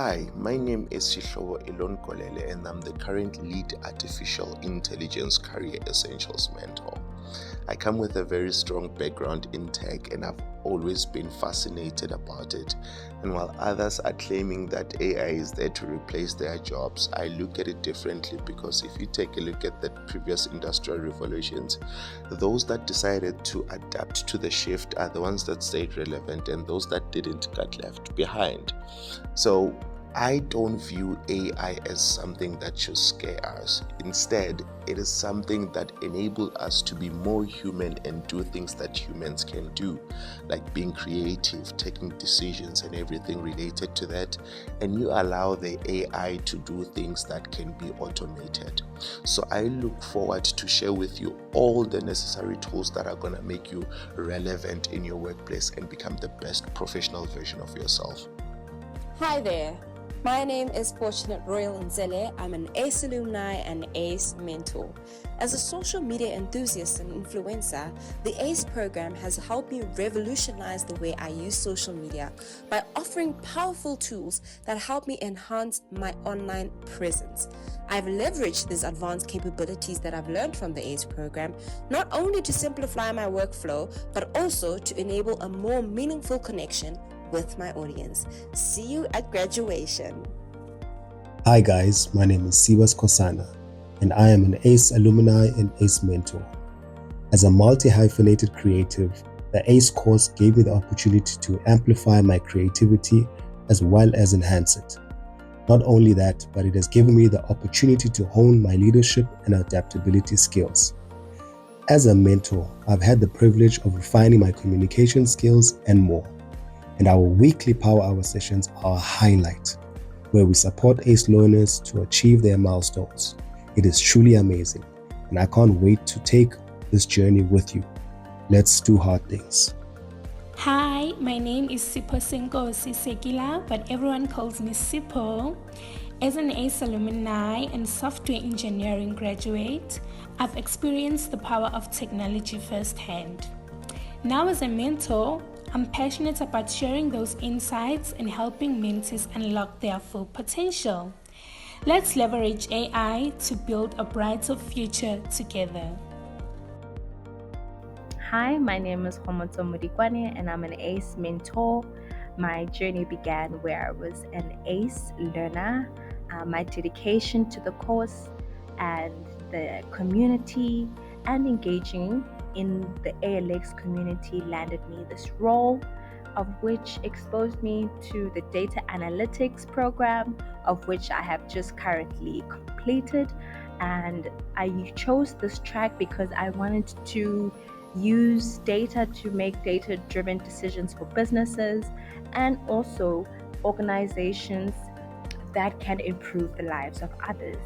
Hi, my name is Sihlobo Elon Kolele and I'm the current lead artificial intelligence career essentials mentor. I come with a very strong background in tech and I've always been fascinated about it. And while others are claiming that AI is there to replace their jobs, I look at it differently because if you take a look at the previous industrial revolutions, those that decided to adapt to the shift are the ones that stayed relevant and those that didn't got left behind. So I don't view AI as something that should scare us. Instead, it is something that enables us to be more human and do things that humans can do, like being creative, taking decisions, and everything related to that. And you allow the AI to do things that can be automated. So I look forward to share with you all the necessary tools that are going to make you relevant in your workplace and become the best professional version of yourself. Hi there. My name is Fortunate Royal Nzele. I'm an AiCE alumni and AiCE mentor. As a social media enthusiast and influencer, the AiCE program has helped me revolutionize the way I use social media by offering powerful tools that help me enhance my online presence. I've leveraged these advanced capabilities that I've learned from the AiCE program, not only to simplify my workflow, but also to enable a more meaningful connection with my audience. See you at graduation. Hi guys, my name is Siwas Kosana and I am an AiCE alumni and AiCE mentor. As a multi-hyphenated creative, the AiCE course gave me the opportunity to amplify my creativity as well as enhance it. Not only that, but it has given me the opportunity to hone my leadership and adaptability skills. As a mentor, I've had the privilege of refining my communication skills and more. And our weekly Power Hour sessions are a highlight, where we support AiCE learners to achieve their milestones. It is truly amazing, and I can't wait to take this journey with you. Let's do hard things. Hi, my name is Sipho Senkosi Sekila, but everyone calls me Sipho. As an AiCE alumni and software engineering graduate, I've experienced the power of technology firsthand. Now as a mentor, I'm passionate about sharing those insights and helping mentees unlock their full potential. Let's leverage AI to build a brighter future together. Hi, my name is Homoto Mudikwane and I'm an AiCE mentor. My journey began where I was an AiCE learner. My dedication to the course and the community and engaging in the ALX community landed me this role, of which exposed me to the data analytics program, of which I have just currently completed. And I chose this track because I wanted to use data to make data-driven decisions for businesses and also organizations that can improve the lives of others.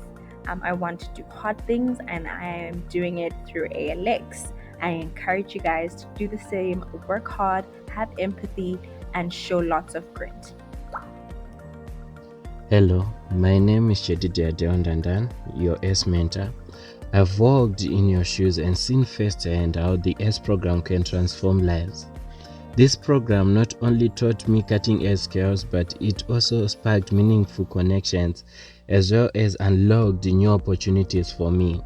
I want to do hard things and I am doing it through ALX. I encourage you guys to do the same, work hard, have empathy, and show lots of grit. Hello, my name is Chedidia Deondandan, your AiCE mentor. I've walked in your shoes and seen firsthand how the AiCE program can transform lives. This program not only taught me cutting-edge skills, but it also sparked meaningful connections as well as unlocked new opportunities for me.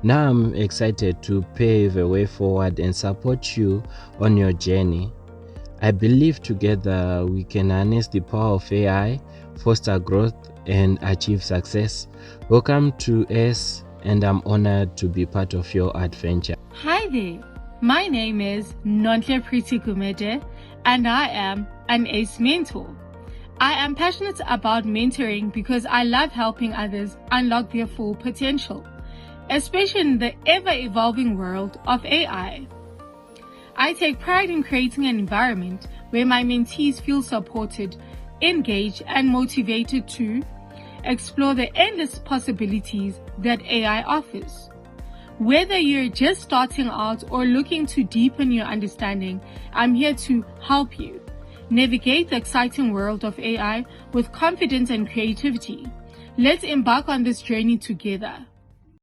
Now I'm excited to pave a way forward and support you on your journey. I believe together we can harness the power of AI, foster growth, and achieve success. Welcome to AiCE, and I'm honored to be part of your adventure. Hi there. My name is Nonhle Priti Kumede, and I am an AiCE mentor. I am passionate about mentoring because I love helping others unlock their full potential, especially in the ever-evolving world of AI. I take pride in creating an environment where my mentees feel supported, engaged, and motivated to explore the endless possibilities that AI offers. Whether you're just starting out or looking to deepen your understanding, I'm here to help you navigate the exciting world of AI with confidence and creativity. Let's embark on this journey together.